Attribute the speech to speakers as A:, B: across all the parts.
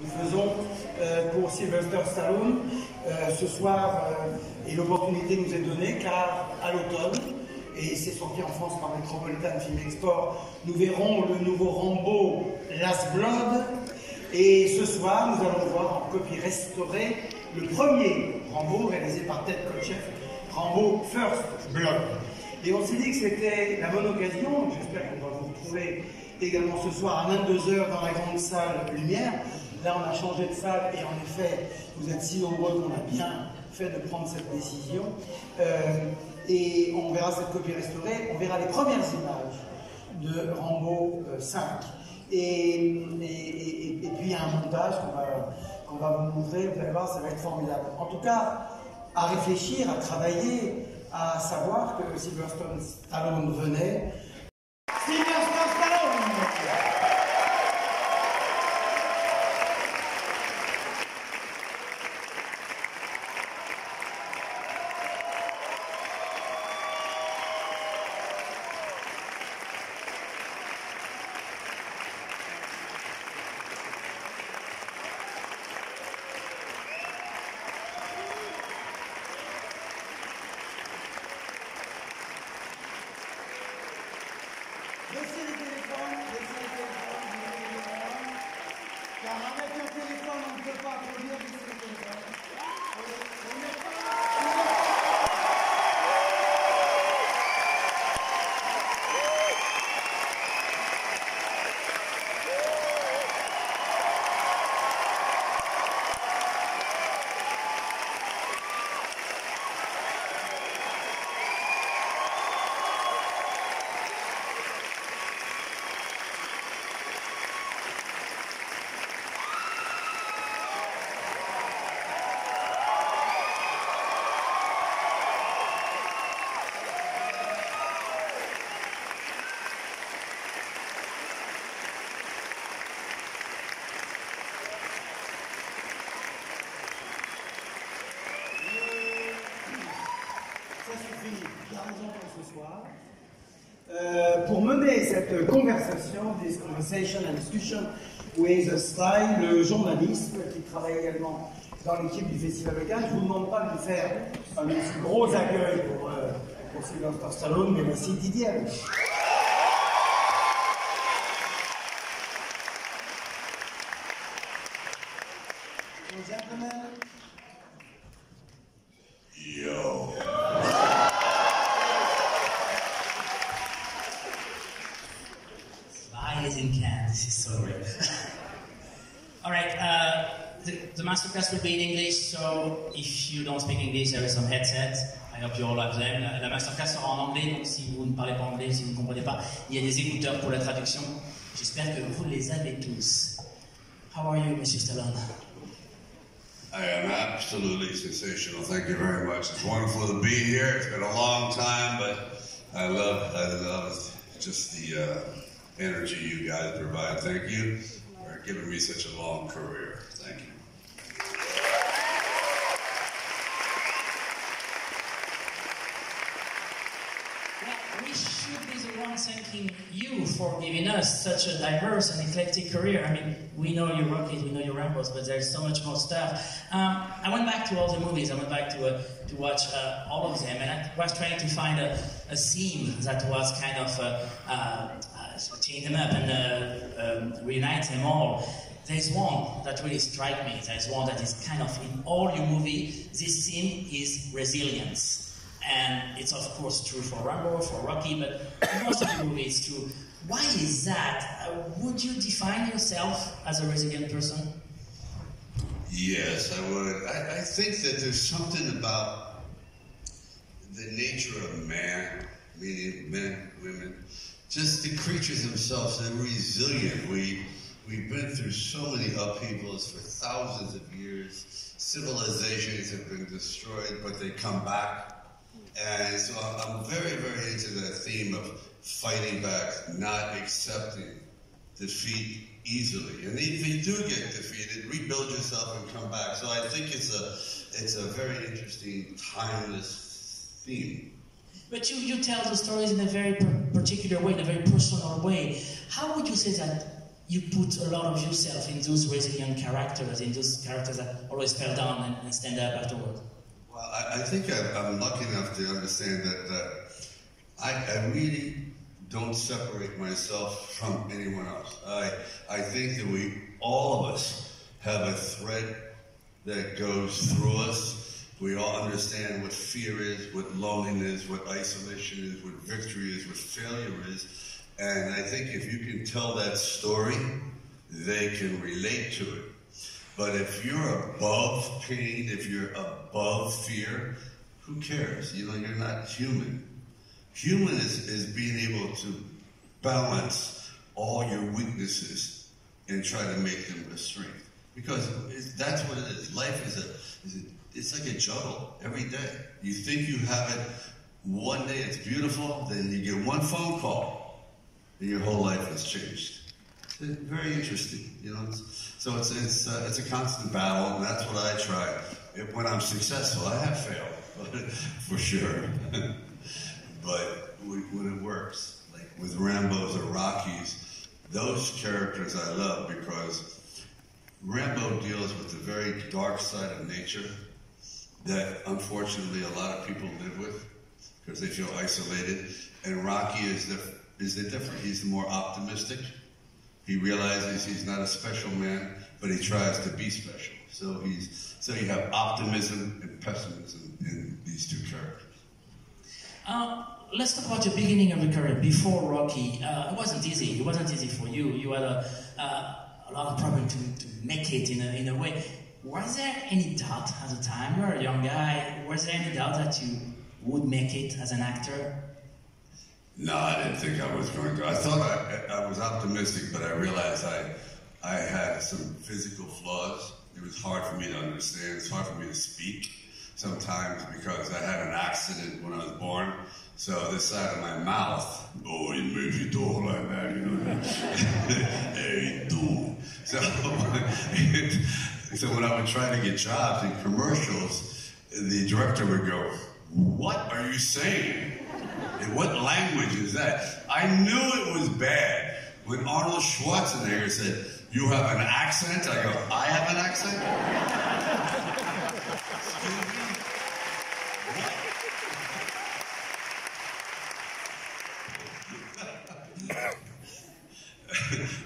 A: Nous faisons pour Sylvester Stallone ce soir et l'opportunité nous est donnée car à l'automne, et c'est sorti en France par Metropolitan Film Export, nous verrons le nouveau Rambo Last Blood, et ce soir nous allons voir en copie restaurée le premier Rambo réalisé par Ted Kotcheff, Rambo First Blood. Et on s'est dit que c'était la bonne occasion, j'espère qu'on va vous retrouver également ce soir à 22h dans la grande salle Lumière. Là, on a changé de salle et en effet, vous êtes si nombreux qu'on a bien fait de prendre cette décision. Et on verra cette copie restaurée, on verra les premières images de Rambo 5. Et puis il y a un montage qu'on va vous montrer, vous allez voir, ça va être formidable. En tout cas, à réfléchir, à travailler, à savoir que Sylvester Stallone venait. Sylvester Stallone! Laissez les téléphones, car avec un téléphone on ne peut pas produire, laissez les téléphones. Ce soir, pour mener cette conversation, this conversation and discussion with Style, le journaliste qui travaille également dans l'équipe du Festival de Cannes. Je ne vous demande pas de faire un aussi gros accueil pour Sylvester Stallone, mais voici Didier. Gentlemen.
B: Yo.
C: Eyes in Cannes, this is so great. All right, the masterclass will be in English, so if you don't speak English, there is some headsets. I hope you all have them. La masterclass sera en anglais, donc si vous ne parlez pas anglais, si vous ne comprenez pas, il y a des écouteurs pour la traduction. J'espère que vous les avez tous. How are you, Mr. Stallone?
B: I am absolutely sensational. Thank you very much. It's wonderful to be here. It's been a long time, but I love just the energy you guys provide. Thank you for giving me such a long career. Thank you.
C: We should be the ones thanking you for giving us such a diverse and eclectic career. I mean, we know your Rockies, we know your Rambos, but there's so much more stuff. I went back to all the movies. I went back to watch all of them, and I was trying to find a theme that was kind of chain them up and reunite them all. There's one that really struck me. There's one that is kind of in all your movie. This theme is resilience. And it's of course true for Rambo, for Rocky, but most of the movies it's true. Why is that? Would you define yourself as a resilient person?
B: Yes, I would. I think that there's something about the nature of man, meaning men, women, just the creatures themselves. They're resilient. We've been through so many upheavals for thousands of years. Civilizations have been destroyed, but they come back. And so I'm very, very into the theme of fighting back, not accepting defeat easily. And if you do get defeated, rebuild yourself and come back. So I think it's a very interesting, timeless theme.
C: But you tell the stories in a very particular way, in a very personal way. How would you say that you put a lot of yourself in those resilient characters, in those characters that always fell down and stand up afterward.
B: Well, I think I'm lucky enough to understand that I really don't separate myself from anyone else. I think that all of us, have a thread that goes through us. We all understand what fear is, what loneliness, what isolation is, what victory is, what failure is. And I think if you can tell that story, they can relate to it. But if you're above pain, if you're above fear, who cares? You know, you're not human. Human is being able to balance all your weaknesses and try to make them a strength. Because that's what it is. Life it's like a juggle every day. You think you have it one day, it's beautiful, then you get one phone call, and your whole life has changed. It's very interesting, you know. So it's a constant battle, and that's what I try. When I'm successful, I have failed, for sure. But when it works, like with Rambos or Rockies, those characters I love because Rambo deals with the very dark side of nature that unfortunately a lot of people live with because they feel isolated. And Rocky is different. He's more optimistic. He realizes he's not a special man, but he tries to be special. So you have optimism and pessimism in these two characters.
C: Let's talk about your beginning of your career before Rocky. It wasn't easy. It wasn't easy for you. You had a lot of problem to make it in a way. Was there any doubt at the time? You were a young guy. Was there any doubt that you would make it as an actor?
B: No, I didn't think I was going to. I thought I was optimistic, but I realized I had some physical flaws. It was hard for me to understand. It's hard for me to speak sometimes because I had an accident when I was born. So this side of my mouth, it makes you talk like that, you know. Hey, dude. So when I would try to get jobs in commercials, the director would go, "What are you saying? And what language is that?" I knew it was bad. When Arnold Schwarzenegger said, "You have an accent?" I go, "I have an accent?"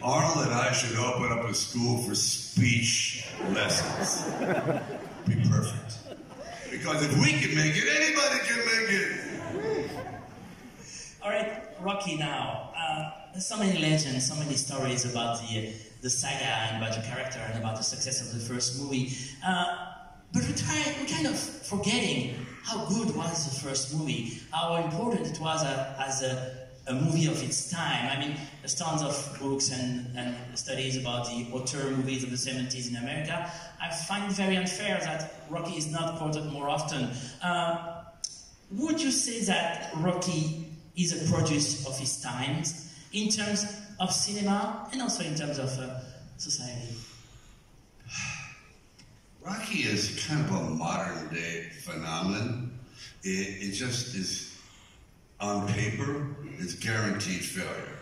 B: Arnold and I should open up a school for speech lessons. Be perfect. Because if we can make it, anybody can make it.
C: All right, Rocky now. There's so many legends, so many stories about the saga and about your character and about the success of the first movie. But we're kind of forgetting how good was the first movie, how important it was as a movie of its time. I mean, there's tons of books and studies about the auteur movies of the 70s in America. I find it very unfair that Rocky is not quoted more often. Would you say that Rocky is a produce of his times in terms of cinema and also in terms of society?
B: Rocky is kind of a modern day phenomenon. It just is, on paper, it's guaranteed failure.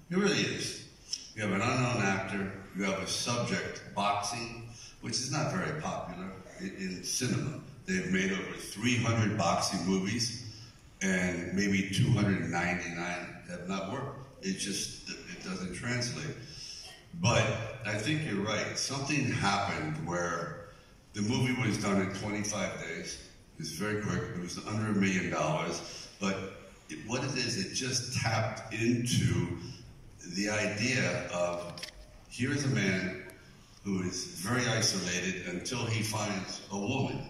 B: It really is. You have an unknown actor, you have a subject, boxing, which is not very popular in cinema. They've made over 300 boxing movies, and maybe 299 have not worked. It doesn't translate. But I think you're right. Something happened where the movie was done in 25 days. It was very quick. It was under $1 million. But what it is, it just tapped into the idea of here's a man who is very isolated until he finds a woman.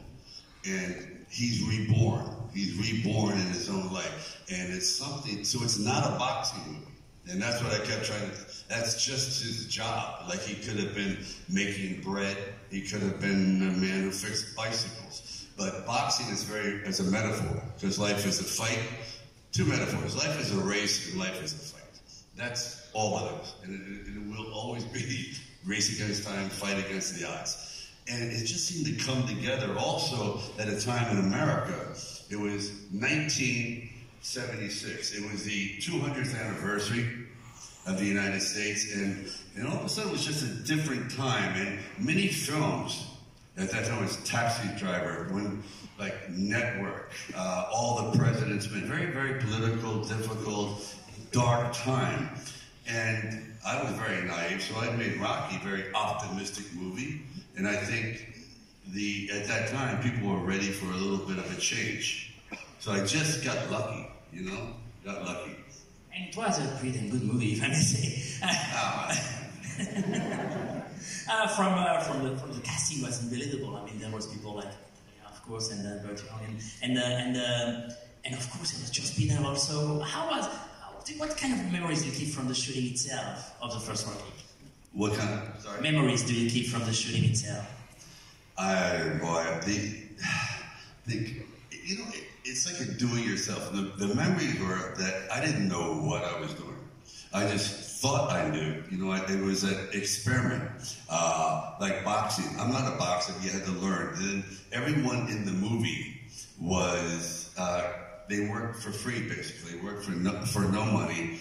B: And he's reborn. He's reborn in his own life. And it's something, so it's not a boxing movie. And that's what I kept trying to, that's just his job. Like he could have been making bread. He could have been a man who fixed bicycles. But boxing is it's a metaphor, because life is a fight. Two metaphors. Life is a race and life is a fight. That's all it is. And it will always be race against time, fight against the odds. And it just seemed to come together also at a time in America. It was 1976. It was the 200th anniversary of the United States, and all of a sudden it was just a different time, and many films at that time was Taxi Driver, when like Network, All the President's Men, very, very political, difficult, dark time. And I was very naive, so I made Rocky a very optimistic movie, and I think at that time people were ready for a little bit of a change. So I just got lucky, got lucky.
C: And it was a pretty good movie, if I may say. From the casting was unbelievable. I mean, there was people like, of course, and Burt Young, and of course it was Joss Whedon also. What kind of memories do you keep from the shooting itself of the first Rocky?
B: What kind of, sorry?
C: Memories do you keep from the shooting itself?
B: It's like a do-it-yourself. The memories were that I didn't know what I was doing. I just thought I knew. It was an experiment, like boxing. I'm not a boxer. You had to learn. And everyone in the movie was, they worked for free, basically. Worked for no money.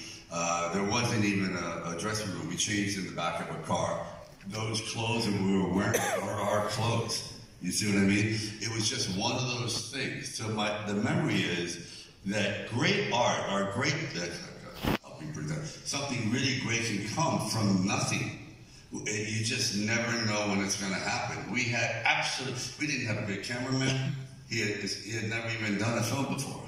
B: There wasn't even a dressing room. We changed in the back of a car. Those clothes that we were wearing were our clothes. You see what I mean? It was just one of those things. So the memory is that great art, something really great can come from nothing. You just never know when it's going to happen. We didn't have a good cameraman. He had never even done a film before.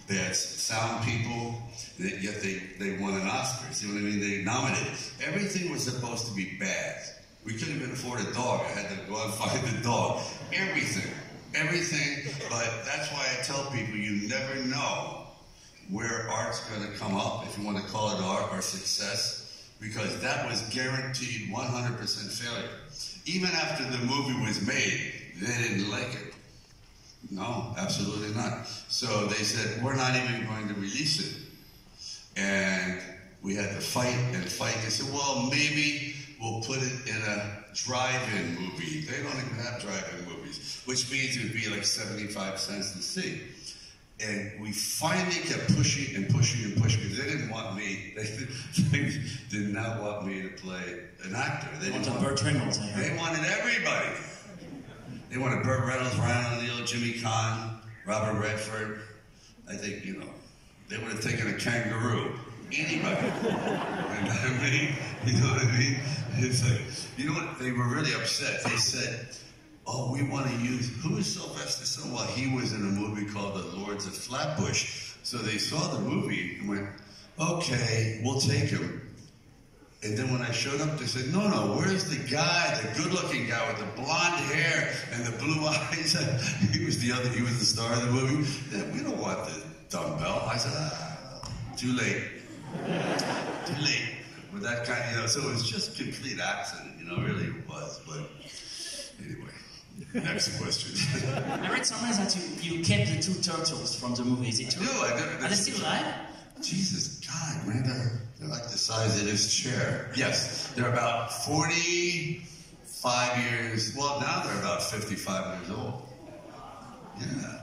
B: They had sound people, yet they won an Oscar. See what I mean? They nominated. Everything was supposed to be bad. We couldn't even afford a dog. I had to go out and find the dog. Everything. But that's why I tell people you never know where art's going to come up, if you want to call it art or success, because that was guaranteed 100% failure. Even after the movie was made, they didn't like it. No, absolutely not. So they said, we're not even going to release it. And we had to fight and fight. They said, well, maybe we'll put it in a drive-in movie. They don't even have drive-in movies, which means it would be like 75 cents to see. And we finally kept pushing and pushing and pushing, because they didn't want me. They did not want me to play an actor. They wanted
C: Burt Reynolds.
B: They wanted everybody. They wanted Burt Reynolds, Ryan O'Neal, Jimmy Caan, Robert Redford. I think, they would have taken a kangaroo. Anybody. You know what I mean? It's like, they were really upset. They said, oh, we want to use, who is Sylvester Stallone? Well, he was in a movie called The Lords of Flatbush. So they saw the movie and went, okay, we'll take him. And then when I showed up, they said, no, where's the guy, the good-looking guy with the blonde hair and the blue eyes? He was the star of the movie. We don't want the dumbbell. I said, too late. Too late. With that kind of, so it was just complete accident, really it was. But anyway, next question.
C: I read somewhere that you kept the two turtles from the movie. Is it true?
B: No, I never.
C: Are they still alive?
B: Jesus, God, man, they're like the size of this chair. Yes, they're about 45 years, well, now they're about 55 years old. Yeah.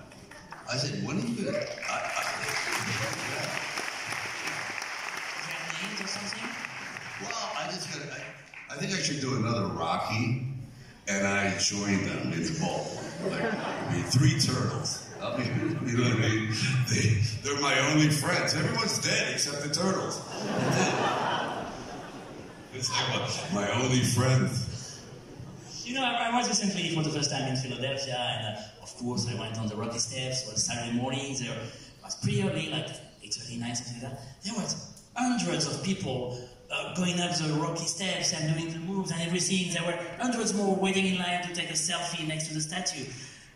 B: I said, when are you going to...
C: Or something?
B: Well, I think I should do another Rocky, and I join them in the ball. Like, 3 turtles. You know what I mean? They're my only friends. Everyone's dead except the turtles. It's like my only friends.
C: I was recently for the first time in Philadelphia, and of course I went on the Rocky steps. It was Saturday mornings. It was pretty early, like 8:30, 9, something like that. There was hundreds of people going up the Rocky steps and doing the moves and everything. There were hundreds more waiting in line to take a selfie next to the statue.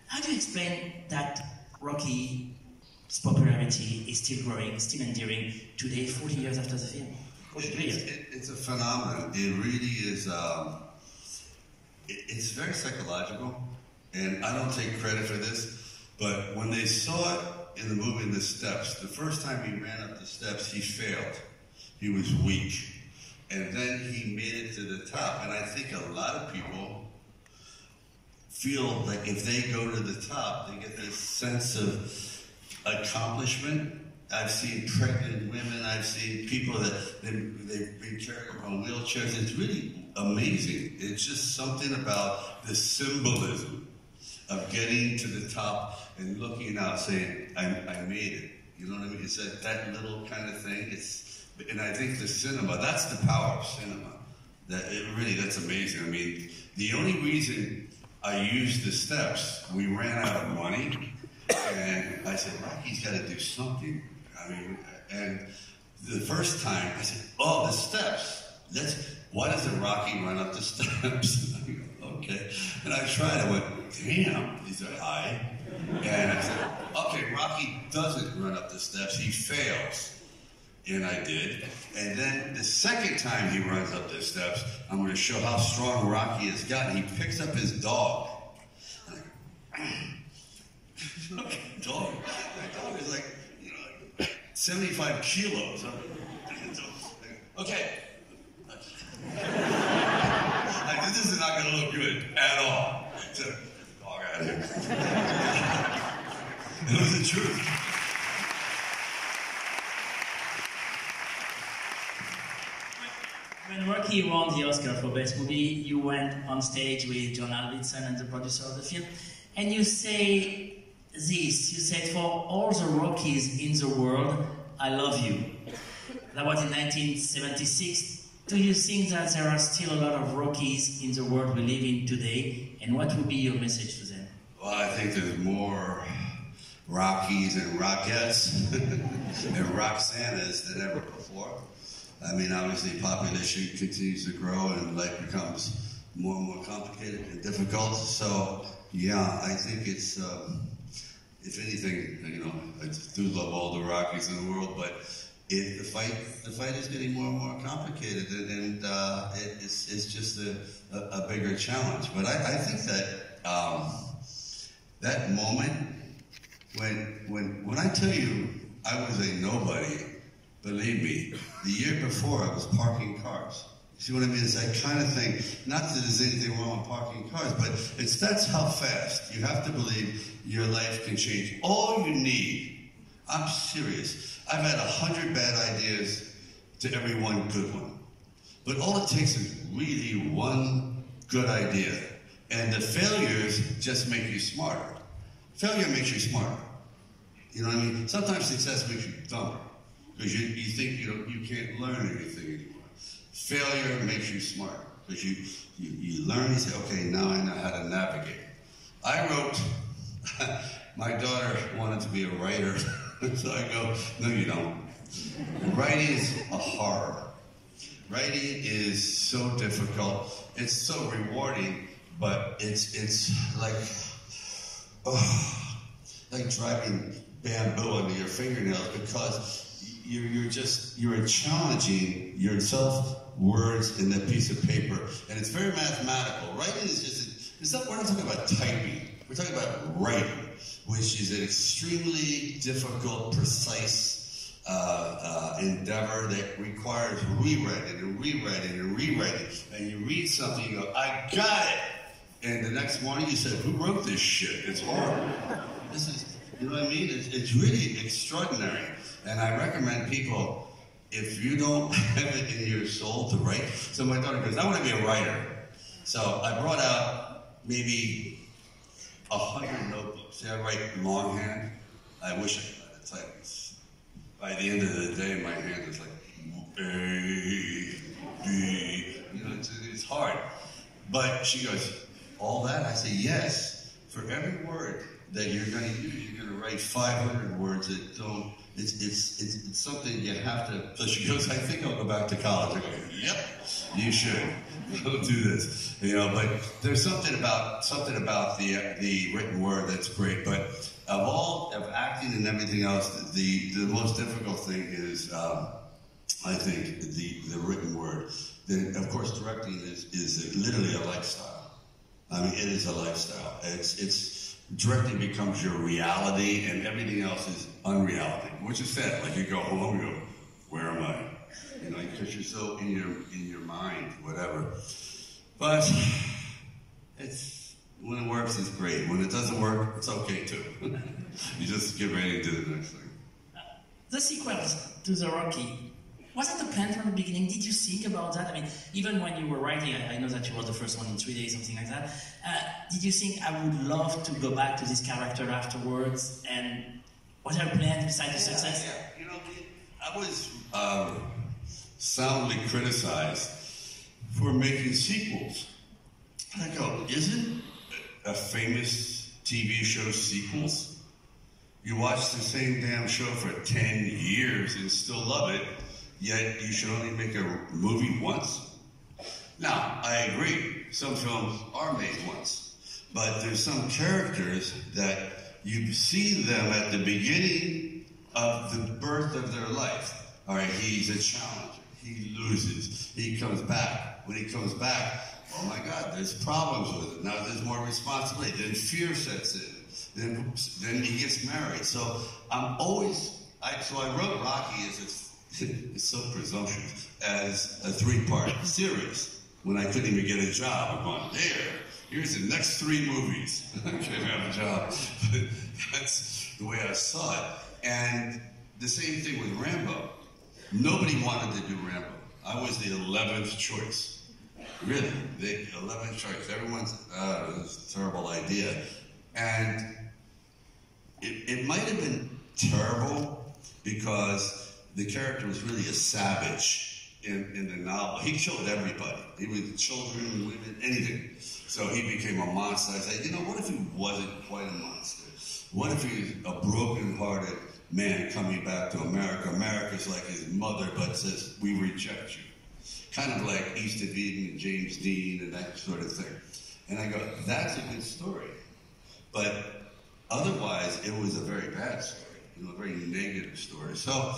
C: How do you explain that Rocky's popularity is still growing, still enduring today, 40 years after the film?
B: It's a phenomenon. It really is. It's very psychological, and I don't take credit for this, but when they saw it in the movie in the steps, the first time he ran up the steps, he failed. He was weak. And then he made it to the top. And I think a lot of people feel like if they go to the top, they get this sense of accomplishment I've seen pregnant women. I've seen people that they've been carrying on wheelchairs. It's really amazing. It's just something about the symbolism of getting to the top and looking out, saying, "I made it." You know what I mean? It's that little kind of thing. And I think the cinema, that's the power of cinema. That's amazing. I mean, the only reason I used the steps, we ran out of money, and I said, Rocky's got to do something. I mean, and the first time, I said, oh, the steps. Why does the Rocky run up the steps? Okay. And I tried, I went, damn, these are high. And I said, okay, Rocky doesn't run up the steps, he fails. And I did. And then the second time he runs up the steps, I'm going to show how strong Rocky has gotten. He picks up his dog. And dog. My dog is like, 75 kilos. Okay. Like, this is not going to look good at all. So, dog out of here. It was the truth.
C: When Rocky won the Oscar for Best Movie, you went on stage with John Avildsen and the producer of the film, and you say this, you said, for all the Rockies in the world, I love you. That was in 1976. Do you think that there are still a lot of Rockies in the world we live in today, and what would be your message to them?
B: Well, I think there's more Rockies and Rockettes and Roxannas than ever before. I mean, obviously, population continues to grow and life becomes more and more complicated and difficult. So, yeah, I think it's, if anything, I do love all the Rockies in the world, but the fight is getting more and more complicated, and it's just a bigger challenge. But I think that that moment when I tell you I was a nobody. Believe me, the year before I was parking cars. See what I mean? It's that kind of thing. Not that there's anything wrong with parking cars, but that's how fast. You have to believe your life can change. All you need, I'm serious, I've had 100 bad ideas to every one good one. But all it takes is really one good idea. And the failures just make you smarter. Failure makes you smarter. You know what I mean? Sometimes success makes you dumber. Because you think you can't learn anything anymore. Failure makes you smart. Because you learn, you say, okay, now I know how to navigate. I wrote, my daughter wanted to be a writer. So I go, no you don't. Writing is a horror. Writing is so difficult. It's so rewarding, but it's like driving bamboo under your fingernails, because you're challenging yourself, words, in that piece of paper, and it's very mathematical. Writing is just, we're not talking about typing, we're talking about writing, which is an extremely difficult, precise endeavor that requires rewriting and rewriting and rewriting. And you read something, you go, I got it! And the next morning you said, who wrote this shit? It's horrible. This is, you know what I mean? It's really extraordinary. And I recommend people, if you don't have it in your soul to write. So my daughter goes, I want to be a writer. So I brought out maybe 100 notebooks. See, I write longhand. I wish I could write it type. By the end of the day, my hand is like A, B. It's hard. But she goes, all that? I say, yes. For every word that you're going to use, you're going to write 500 words that don't. It's something you have to. So she goes, I think I'll go back to college. I go, yep, you should. Go do this. But there's something about the written word that's great. But of acting and everything else, the most difficult thing is, I think, the written word. Of course, directing is literally a lifestyle. I mean, it is a lifestyle. Directing becomes your reality, and everything else is unreality, which is sad. Like you go home, you go, where am I? Because you're so in your mind, whatever. But when it works, it's great. When it doesn't work, it's okay too. You just get ready to do the next thing.
C: The sequels to the Rocky, was it a plan from the beginning? Did you think about that? I mean, even when you were writing, I know that you wrote the first one in 3 days, something like that. Did you think, I would love to go back to this character afterwards? And was there a plan besides the success?
B: Yeah. You know, I was soundly criticized for making sequels. And I go, isn't a famous TV show sequels? You watch the same damn show for 10 years and still love it, yet you should only make a movie once? Now, I agree, some films are made once, but there's some characters that you see them at the beginning of the birth of their life. All right, he's a challenger, he loses, he comes back. When he comes back, oh my God, there's problems with it. Now there's more responsibility, then fear sets in. Then he gets married. So I'm always, so I wrote Rocky as it's so presumptuous, as a 3-part series. When I couldn't even get a job, I'm going, here's the next 3 movies. I couldn't have a job. But that's the way I saw it. And the same thing with Rambo. Nobody wanted to do Rambo. I was the 11th choice. Really, the 11th choice. Everyone's, it's a terrible idea. And it might have been terrible because the character was really a savage in the novel. He killed everybody. He was children, women, anything. So he became a monster. I said, you know, what if he wasn't quite a monster? What if he was a broken-hearted man coming back to America? America's like his mother, but says, we reject you. Kind of like East of Eden and James Dean and that sort of thing. And I go, that's a good story. But otherwise, it was a very bad story, you know, a very negative story. So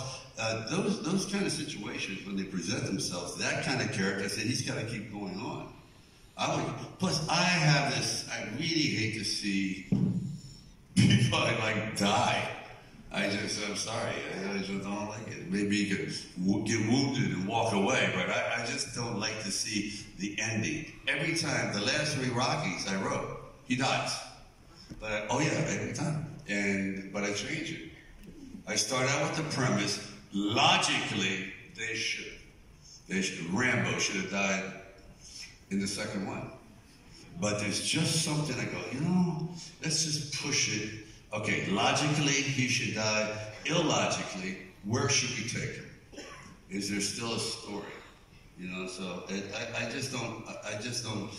B: those kind of situations, when they present themselves, that kind of character, I said, he's got to keep going on. Plus, I really hate to see people like die. I'm sorry, I just don't like it. Maybe you could get wounded and walk away, but I just don't like to see the ending. Every time, the last 3 Rockies I wrote, he dies. But every time. But I change it. I start out with the premise. Logically, they should. Rambo should have died in the second one. But there's just something I go, you know, let's just push it. Okay, logically, he should die. Illogically, where should we take him? Is there still a story? You know, so I just don't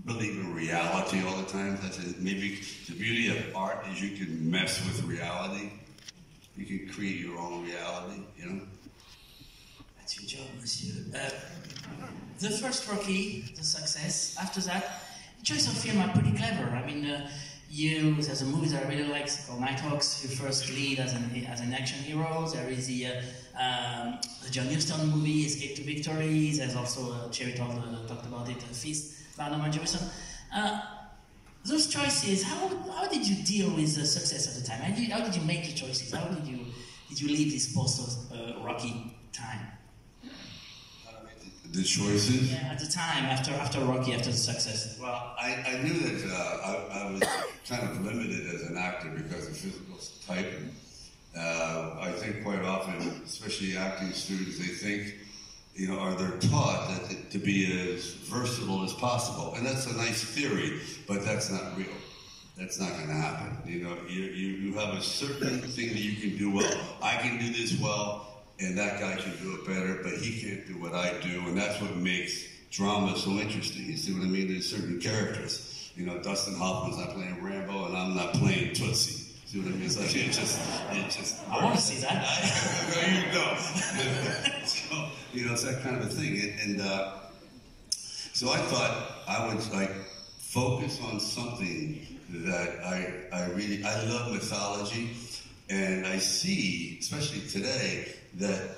B: believe in reality all the time. I said maybe the beauty of art is you can mess with reality. You can create your own reality, you know?
C: That's your job, monsieur. The first Rocky, the success. After that, the choice of film are pretty clever. I mean, there's a movie that I really like called Night Hawks, your first lead as an action hero. There is the Johny Hoque movie, Escape to Victory. There's also, Cherry talked about it, Feast, Barnum and Jefferson. Those choices, how did you deal with the success at the time? How did you make the choices? How did you leave this post-Rocky time?
B: The choices?
C: Yeah, at the time, after Rocky, after the success.
B: Well, I knew that I was kind of limited as an actor because of physical type. I think quite often, especially acting students, they think, you know, or they're taught that to be as versatile as possible. And that's a nice theory, but that's not real. That's not going to happen. You know, you have a certain thing that you can do well. I can do this well, and that guy can do it better, but he can't do what I do, and that's what makes drama so interesting. You see what I mean? There's certain characters. You know, Dustin Hoffman's not playing Rambo, and I'm not playing Tootsie. See what I mean? It's like, it just
C: I want to see that.
B: You know. So, you know, it's that kind of a thing. And so I thought I would, like, focus on something that I love mythology, and I see, especially today, that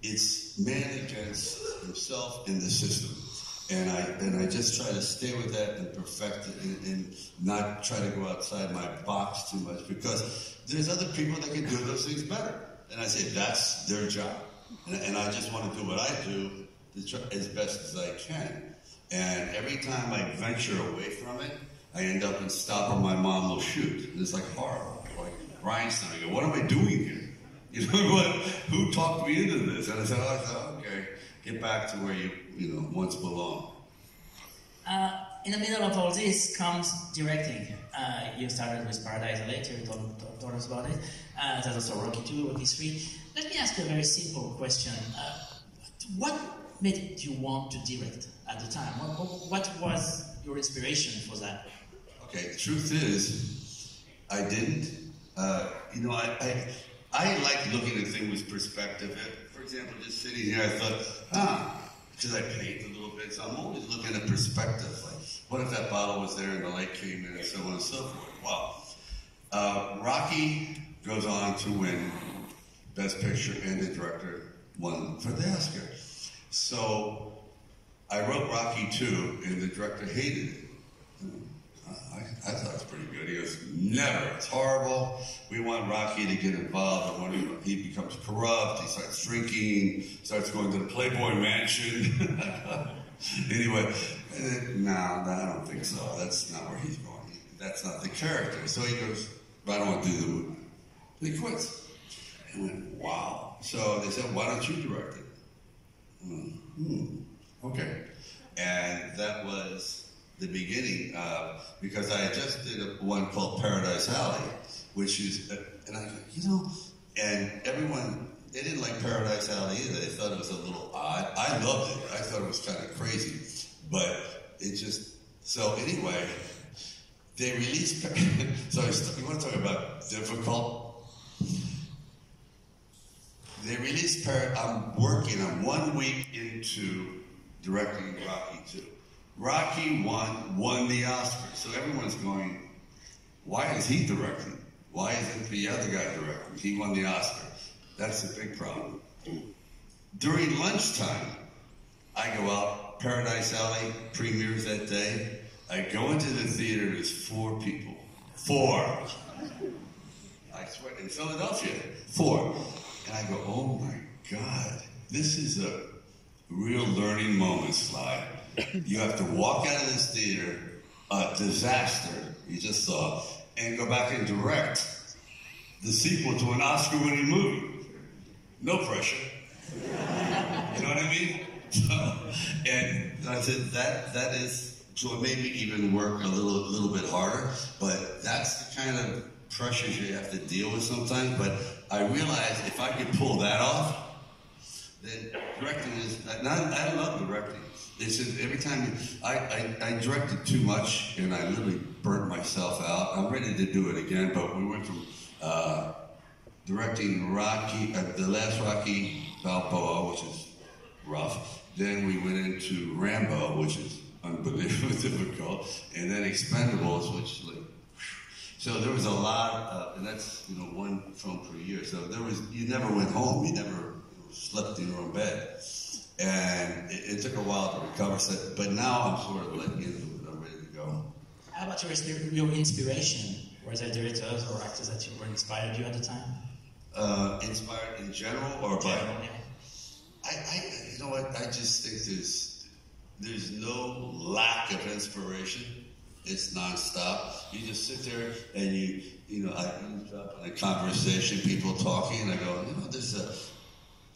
B: it's man against himself in the system. And I just try to stay with that and perfect it and not try to go outside my box too much, because there's other people that can do those things better. And I say that's their job. And I just want to do what I do as best as I can. And every time I venture away from it, I end up in Stop or My Mom Will Shoot. And it's like horrible. Like Rhinestone, I go, what am I doing here? You know what? Who talked me into this? And I said, okay, get back to where you once belonged.
C: In the middle of all this comes directing. You started with Paradise later, you told us about it. There's also Rocky 2, Rocky 3. Let me ask you a very simple question. What made you want to direct at the time? What was your inspiration for that?
B: Okay, the truth is, I didn't. I like looking at things with perspective. For example, just sitting here, I thought, because I paint a little bit, so I'm always looking at perspective. Like, what if that bottle was there and the light came in, and so on and so forth? Wow. Rocky goes on to win Best Picture, and the director won for the Oscar. So I wrote Rocky 2, and the director hated it. I thought it was pretty good. He goes, never. It's horrible. We want Rocky to get involved. And when he becomes corrupt, he starts drinking, starts going to the Playboy Mansion. Anyway, no, I don't think so. That's not where he's going. That's not the character. So he goes, I don't want to do the movie. And he quits. And I went, wow. So they said, why don't you direct it? Okay. And that was the beginning, because I had just did one called Paradise Alley, which is, and I go, and everyone, they didn't like Paradise Alley either. They thought it was a little odd. I loved it. I thought it was kind of crazy, but it just, so anyway, they released, so you want to talk about difficult? They released I'm 1 week into directing Rocky 2. Rocky won the Oscar. So everyone's going, why is he directing? Why isn't the other guy directing? He won the Oscar. That's a big problem. During lunchtime, I go out, Paradise Alley premieres that day. I go into the theater, there's 4 people. 4. I swear, in Philadelphia, 4. And I go, oh my God, this is a real learning moment, Sly. You have to walk out of this theater, a disaster you just saw, and go back and direct the sequel to an Oscar-winning movie. No pressure. You know what I mean? So, and I said, that is, so it made me even work a little bit harder, but that's the kind of pressures you have to deal with sometimes. But I realized if I could pull that off, then directing is, I love directing. They said every time I directed too much and I literally burnt myself out. I'm ready to do it again, but we went from directing Rocky, the last Rocky Balboa, which is rough. Then we went into Rambo, which is unbelievably difficult, and then Expendables, which like, so there was a lot, and that's 1 film per year. So you never went home, you never slept in your own bed. And it took a while to recover, but now I'm sort of like, I'm ready to go.
C: How about your inspiration? Were there directors or actors that were inspired you at the time?
B: Inspired in general or by?
C: General, yeah.
B: You know what? I just think there's no lack of inspiration. It's nonstop. You just sit there and I eavesdrop on a conversation, people talking, and I go,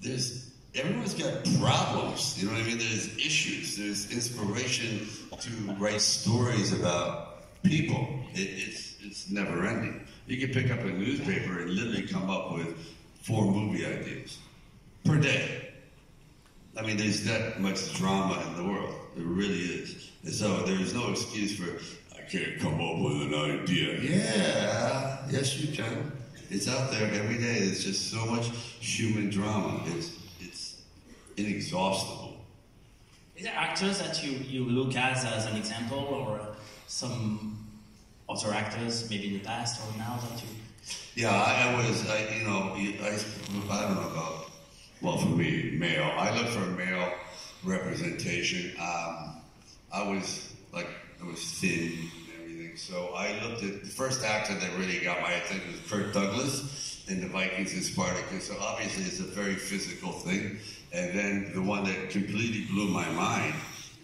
B: there's everyone's got problems, you know what I mean? There's issues, there's inspiration to write stories about people. It's never ending. You can pick up a newspaper and literally come up with 4 movie ideas per day. I mean, there's that much drama in the world. There really is. And so there's no excuse for, I can't come up with an idea. Yeah, yes you can. It's out there every day. There's just so much human drama. It's inexhaustible.
C: Is there actors that you look at as an example, or some other actors, maybe in the past or now that you?
B: Yeah, I don't know about, well, for me, male. I look for male representation. I was thin and everything, so I looked at the first actor that really got my attention was Kirk Douglas in the Vikings and Spartacus. So obviously it's a very physical thing. And then the one that completely blew my mind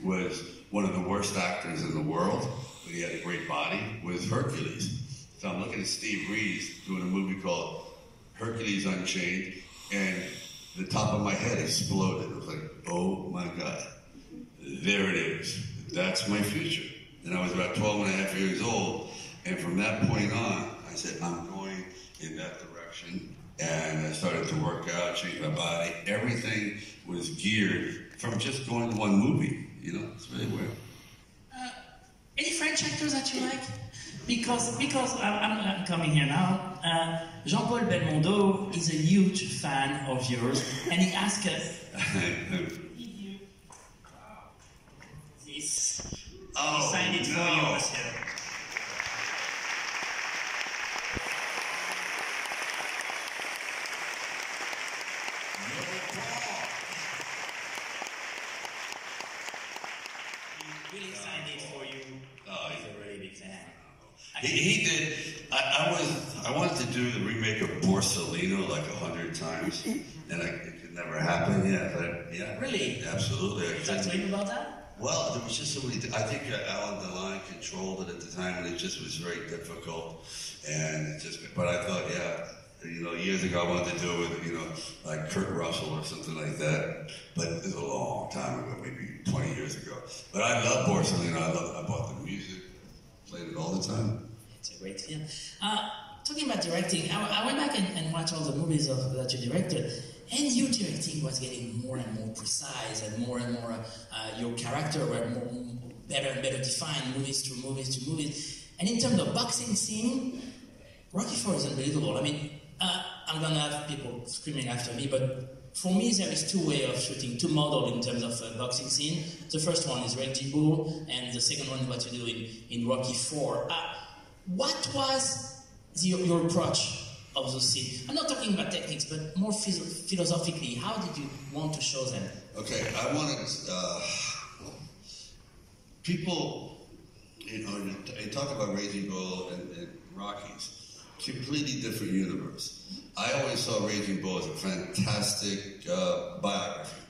B: was one of the worst actors in the world, but he had a great body, was Hercules. So I'm looking at Steve Reeves doing a movie called Hercules Unchained, and the top of my head exploded. It was like, oh my God, there it is. That's my future. And I was about 12 and a half years old, and from that point on, I said, I'm going in that direction. And I started to work out, change my body. Everything was geared from just going to one movie. You know, it's really weird.
C: Any French actors that you like? Because I'm coming here now. Jean-Paul Belmondo is a huge fan of yours, and he asked us. This.
B: Oh,
C: he signed it for you, monsieur. Really signed it for you.
B: Oh,
C: he's a really big fan.
B: He did. I wanted to do the remake of Borsellino like 100 times, and it could never happen. Yeah, but yeah.
C: Really?
B: Absolutely.
C: Did you talk to him about that?
B: Well, there was just so many. I think Alan Delon controlled it at the time, and it just was very difficult. And it just. But I thought, yeah. You know, years ago I wanted to do it with, you know, like Kurt Russell or something like that. But it was a long time ago, maybe 20 years ago. But I love Borsellino. I bought the music, played it all the time.
C: It's a great film. Talking about directing, I went back and watched all the movies that you directed. And your directing was getting more and more precise, and more your character were better and better defined, movies to movies to movies. And in terms of boxing scene, Rocky IV is unbelievable. I mean, I'm going to have people screaming after me, but for me, there is two ways of shooting, two models in terms of boxing scene. The first one is Raging Bull, and the second one is what you do in Rocky IV. What was your approach of those scenes? I'm not talking about techniques, but more philosophically. How did you want to show them?
B: Okay, I wanted people, you know, you talk about Raging Bull and Rockies. Completely different universe. I always saw Raging Bull as a fantastic biography.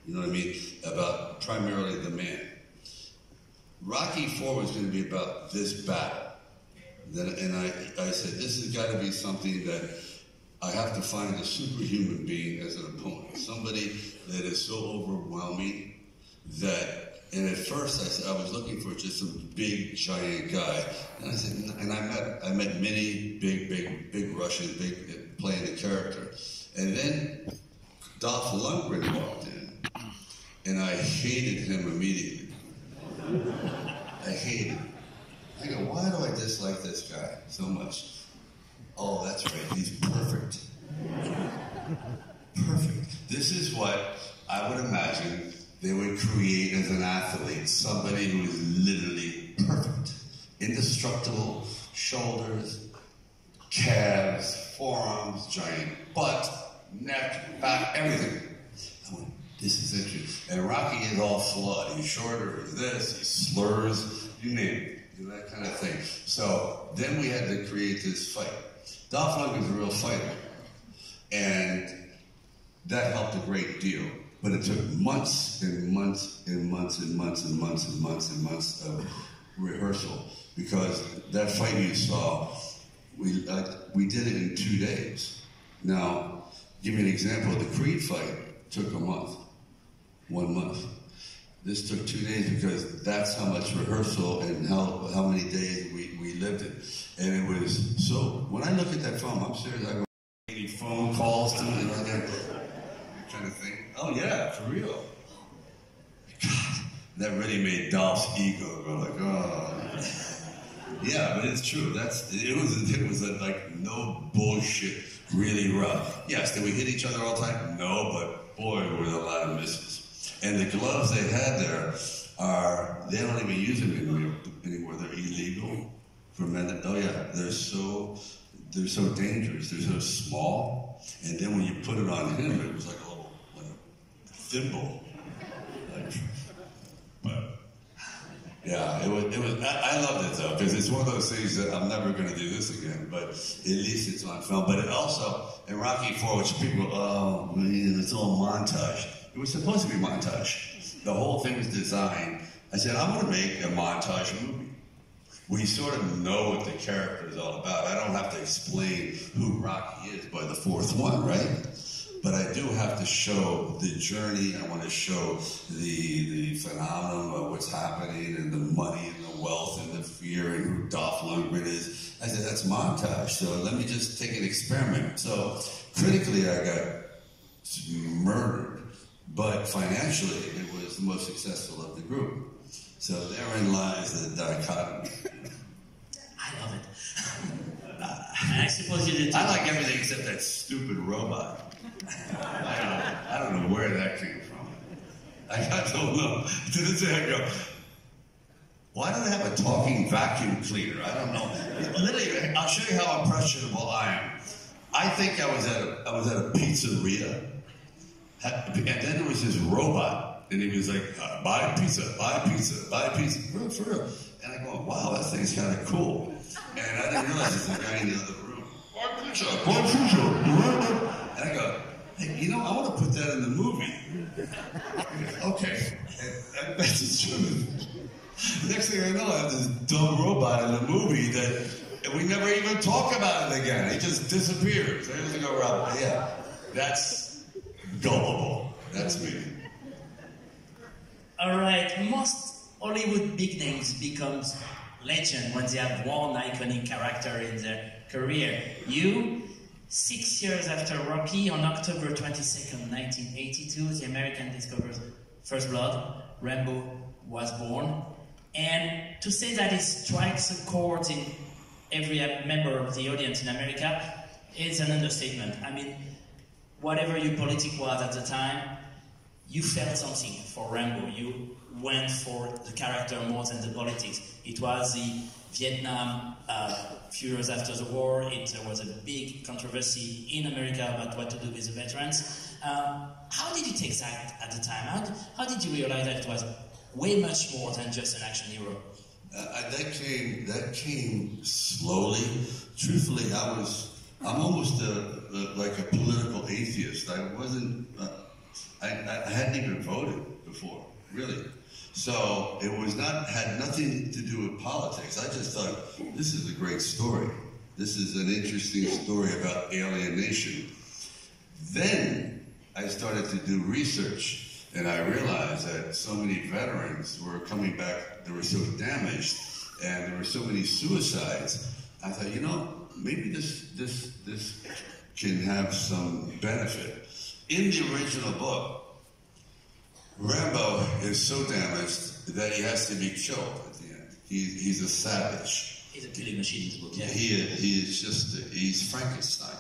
B: You know what I mean? About primarily the man. Rocky IV was going to be about this battle. And I said, this has got to be something that I have to find a superhuman being as an opponent. Somebody that is so overwhelming that. And at first, I said I was looking for just some big, giant guy, and I said, and I met many big Russians, playing the character, and then Dolph Lundgren walked in, and I hated him immediately. I hated him. I go, why do I dislike this guy so much? Oh, that's right, he's perfect. Perfect. This is what I would imagine they would create as an athlete, somebody who is literally perfect. Indestructible, shoulders, calves, forearms, giant butt, neck, back, everything. I went, this is interesting. And Rocky is all flawed. He's shorter, he's this, he slurs, you name it. You know, that kind of thing. So then we had to create this fight. Dolph Lundgren's a real fighter. And that helped a great deal. But it took months and months and months and months and months and months and months of rehearsal, because that fight you saw, we did it in 2 days. Now, give you an example. The Creed fight took a month, 1 month. This took 2 days because that's how much rehearsal and how many days we lived it. And it was so. When I look at that film, I'm serious. I go, any phone calls to me like that. Kind of thing. Oh yeah, for real. God, that really made Dolph's ego go like, oh. Yeah, but it's true. It was like no bullshit, really rough. Yes, did we hit each other all the time? No, but boy, were there a lot of misses. And the gloves they had there they don't even use them anymore. They're illegal for men. Oh yeah, they're so dangerous. They're so small. And then when you put it on him, it was like a little thimble. But yeah, it was. I loved it though, because it's one of those things that I'm never going to do this again. But at least it's on film. But it also in Rocky IV, which people go, oh man, it's all montage. It was supposed to be montage. The whole thing was designed. I said, I'm going to make a montage movie. we sort of know what the character is all about. I don't have to explain who Rocky is by the fourth one, right? But I do have to show the journey. I want to show the phenomenon of what's happening and the money and the wealth and the fear and who Dolph Lundgren is. I said, that's montage, so let me just take an experiment. So critically, I got murdered, but financially, it was the most successful of the group. So therein lies the dichotomy.
C: I love it. I suppose you did.
B: I like everything except that stupid robot. I don't know where that came from. I don't know. To this day I go, why do they have a talking vacuum cleaner? I don't know. Literally, I'll show you how impressionable I am. I think I was at a pizzeria, and then there was this robot, and he was like, buy a pizza, buy a pizza, buy a pizza. For real. And I go, wow, that thing's kind of cool. And I didn't realize there's a guy in the other room. Buy pizza, buy pizza. And I go, hey, you know, I want to put that in the movie. He goes, okay. And that's the truth. Next thing I know, I have this dumb robot in the movie that we never even talk about it again. It just disappears. There's a robot. Yeah, that's gullible. That's me.
C: All right, most Hollywood big names becomes legend when they have one iconic character in their career. You, 6 years after Rocky, on October 22nd, 1982, the American discovered First Blood. Rambo was born. And to say that it strikes a chord in every member of the audience in America is an understatement. I mean, whatever your politics was at the time, you felt something for Rambo. You went for the character more than the politics. It was the Vietnam, few years after the war. There was a big controversy in America about what to do with the veterans. How did you take that at the time? How did you realize that it was way much more than just an action hero?
B: That came slowly. Truthfully, I'm almost like a political atheist. I wasn't. I hadn't even voted before, really. So it had nothing to do with politics. I just thought, this is a great story. This is an interesting story about alienation. Then I started to do research, and I realized that so many veterans were coming back, they were so damaged, and there were so many suicides. I thought, you know, maybe this can have some benefit. In the original book, Rambo is so damaged that he has to be killed at the end. He's a savage.
C: He's a killing machine in the book, yeah.
B: He's Frankenstein.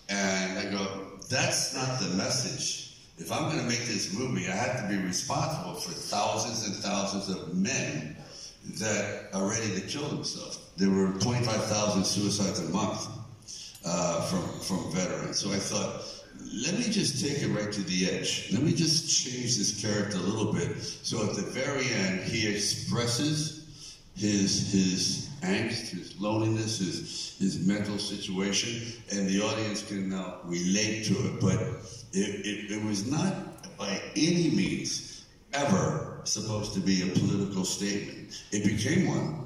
B: And I go, that's not the message. If I'm going to make this movie, I have to be responsible for thousands and thousands of men that are ready to kill themselves. There were 25,000 suicides a month from veterans. So I thought, let me just take it right to the edge. Let me just change this character a little bit. So at the very end, he expresses his angst, his loneliness, his mental situation, and the audience can now relate to it. But it was not by any means ever supposed to be a political statement. It became one.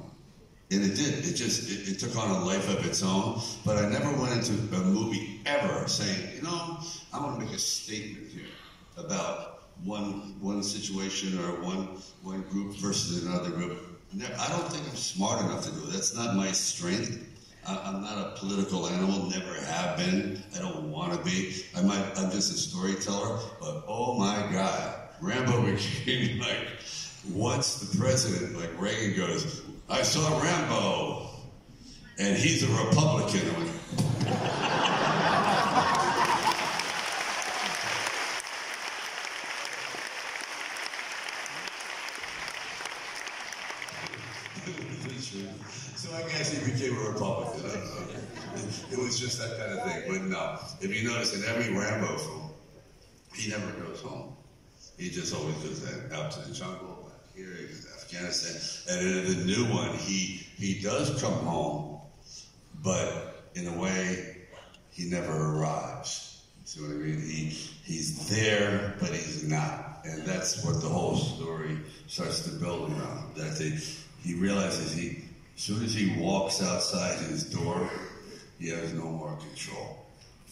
B: And it did. It took on a life of its own. But I never went into a movie ever saying, you know, I want to make a statement here about one situation or one group versus another group. I don't think I'm smart enough to do it. That's not my strength. I'm not a political animal, never have been. I don't want to be. I'm just a storyteller. But oh my God, Rambo became like, once the president, like Reagan goes, I saw Rambo, and he's a Republican. I went, so I guess he became a Republican. It was just that kind of thing. But no, if you notice in every Rambo film, he never goes home. He just always goes out to the jungle. Here in Afghanistan, and in the new one, he does come home, but in a way, he never arrives. See what I mean? He's there, but he's not, and that's what the whole story starts to build around. That he realizes As soon as he walks outside his door, he has no more control.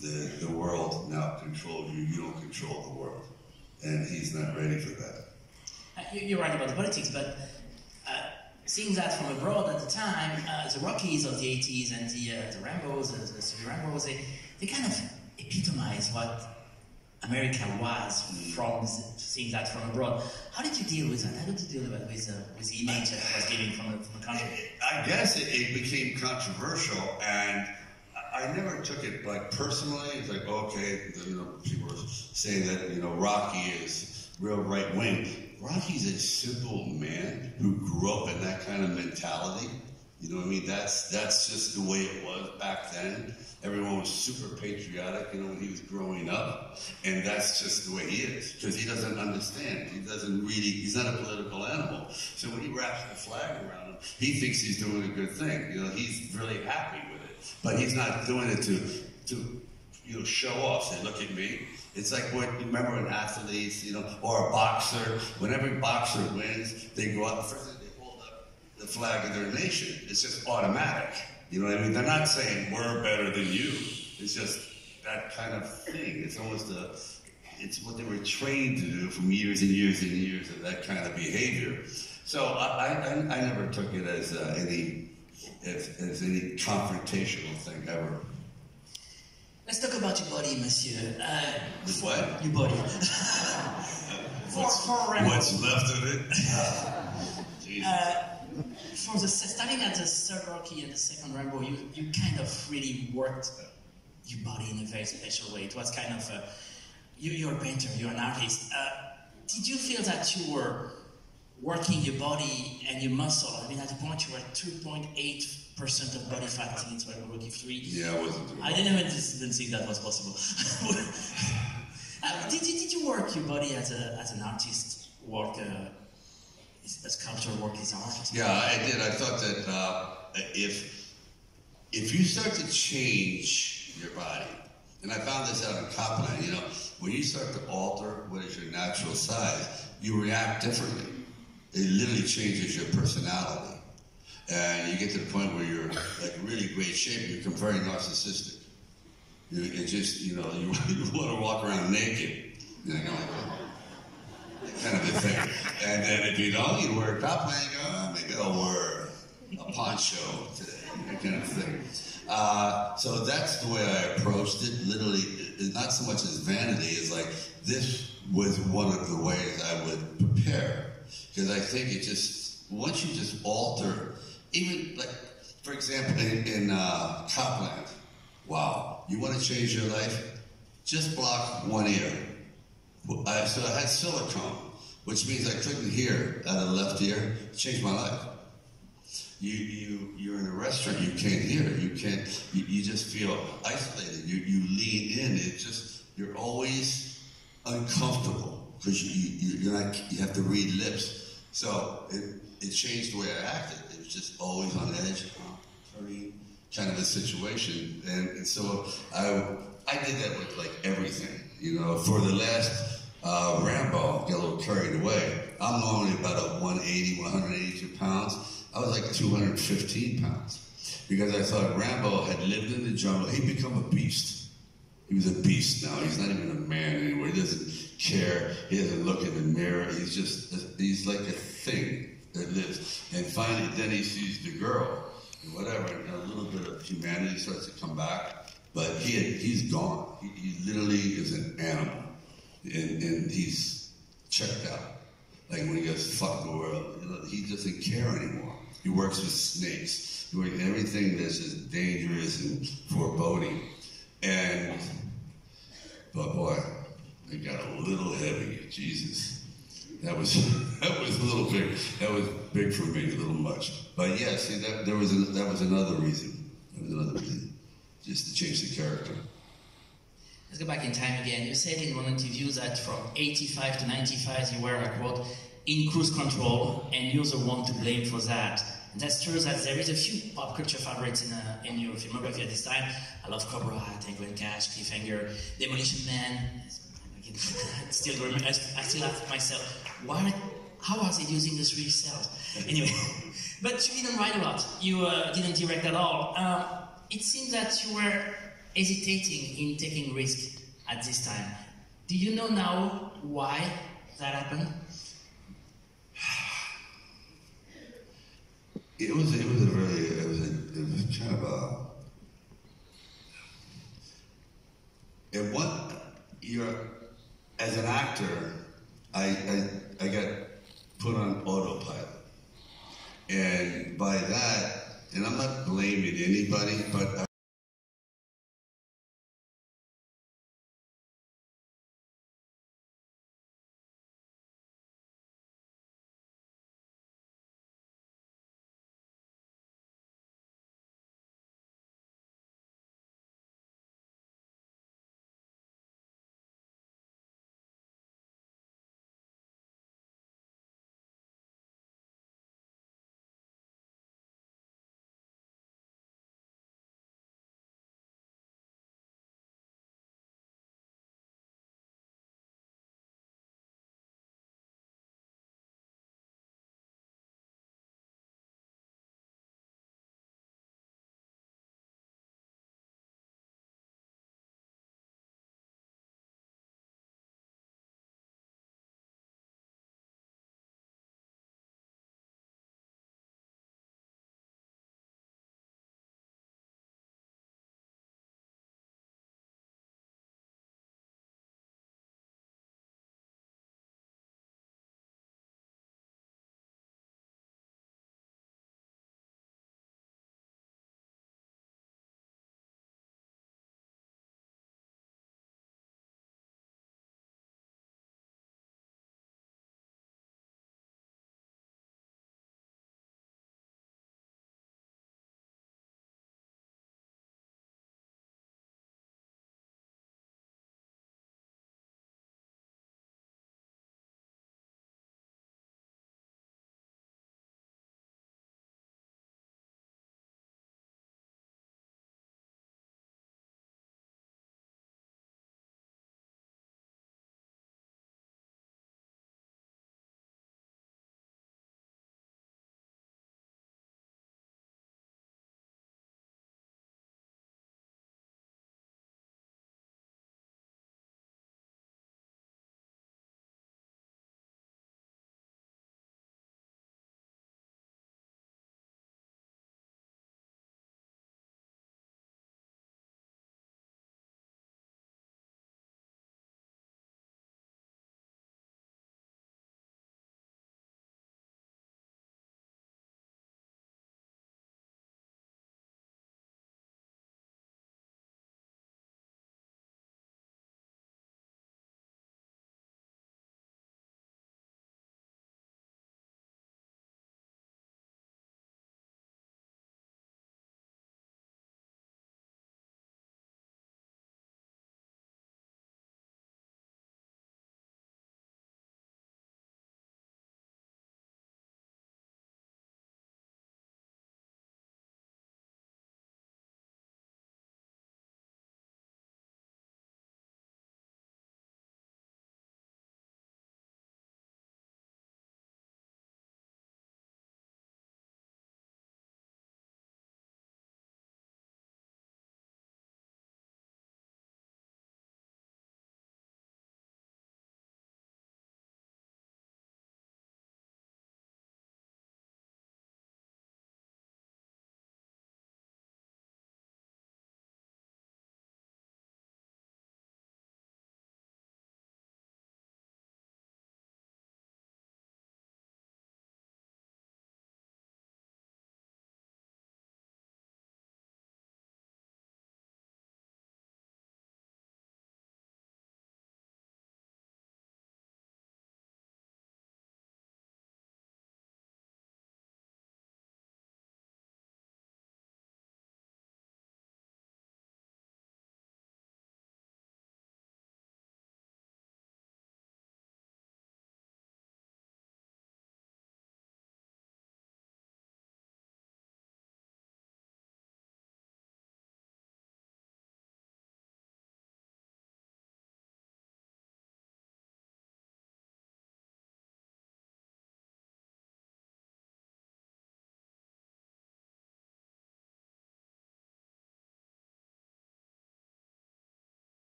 B: The world now controls you. You don't control the world. And he's not ready for that.
C: You're right about the politics, but seeing that from abroad at the time, the Rockies of the 80s and the Rambos, the Studio Rambos, they kind of epitomize what America was from seeing that from abroad. How did you deal with that? How did you deal with the image that was given from the country?
B: I guess it became controversial, and I never took it like personally. It's like, okay, people were saying that Rocky is real right wing. Rocky's a simple man who grew up in that kind of mentality. You know what I mean? That's just the way it was back then. Everyone was super patriotic, when he was growing up. And that's just the way he is. Because he doesn't understand. He's not a political animal. So when he wraps the flag around him, he thinks he's doing a good thing. He's really happy with it. But he's not doing it to show off, say, look at me. It's like what you remember in athletes, or a boxer. When every boxer wins, they go out first and they hold up the flag of their nation. It's just automatic. You know what I mean? They're not saying we're better than you. It's just that kind of thing. It's almost it's what they were trained to do from years and years and years of that kind of behavior. So I never took it as any confrontational thing ever.
C: Let's talk about your body, monsieur.
B: What?
C: Your body.
B: What's left of it?
C: Starting at the third Rocky and the second Rambo, you kind of really worked your body in a very special way. It was kind of you're a painter, you're an artist. Did you feel that you were working your body and your muscle? I mean, at the point you were at 2.8% of body fat in Rocky 3.
B: Yeah, I wasn't doing
C: I didn't think that was possible. Did you work your body as an artist? Sculpture work is art?
B: Yeah, I did. I thought that if you start to change your body, and I found this out in Copland, when you start to alter what is your natural size, you react differently. It literally changes your personality. And you get to the point where you're like really great shape, you become very narcissistic. You want to walk around naked. Like that kind of a thing. And then if you don't, you wear a top and you go, maybe I'll wear a poncho today, that kind of thing. So that's the way I approached it. Literally, not so much as vanity as like, this was one of the ways I would prepare. Because I think once you just alter, even like, for example, in Copland, wow, you want to change your life? Just block one ear. So I had silicone, which means I couldn't hear out of the left ear. It changed my life. You're in a restaurant, you can't hear. You just feel isolated. You lean in. You're always uncomfortable because you have to read lips. So it changed the way I acted. It was just always on edge, turning kind of a situation. And so I did that with like everything. For the last Rambo, get a little carried away. I'm normally about 182 pounds. I was like 215 pounds because I thought Rambo had lived in the jungle. He'd become a beast. He was a beast now. He's not even a man anymore. He doesn't care. He doesn't look in the mirror. He's like a thing that lives. And finally, then he sees the girl and whatever, and a little bit of humanity starts to come back. But he's gone. He literally is an animal. And he's checked out. Like when he goes, fuck the world. He doesn't care anymore. He works with snakes. He works with everything that's just dangerous and foreboding. But boy, it got a little heavy. Jesus. That was a little big. That was big for me, a little much. But yeah, see, that was another reason. Just to change the character.
C: Let's go back in time again. You said in one interview that from 85 to 95 you were, I quote, in cruise control, and you're the one to blame for that. And that's true that there is a few pop culture favorites in your filmography at this time. I love Cobra, Tango and Cash, Cliffhanger, Demolition Man. I still ask myself, how are they using the 3 cells? Anyway, But you didn't write a lot. You didn't direct at all. It seems that you were hesitating in taking risk at this time. Do you know now why that happened?
B: It was kind of as an actor, I got put on autopilot. And by that, and I'm not blaming anybody, but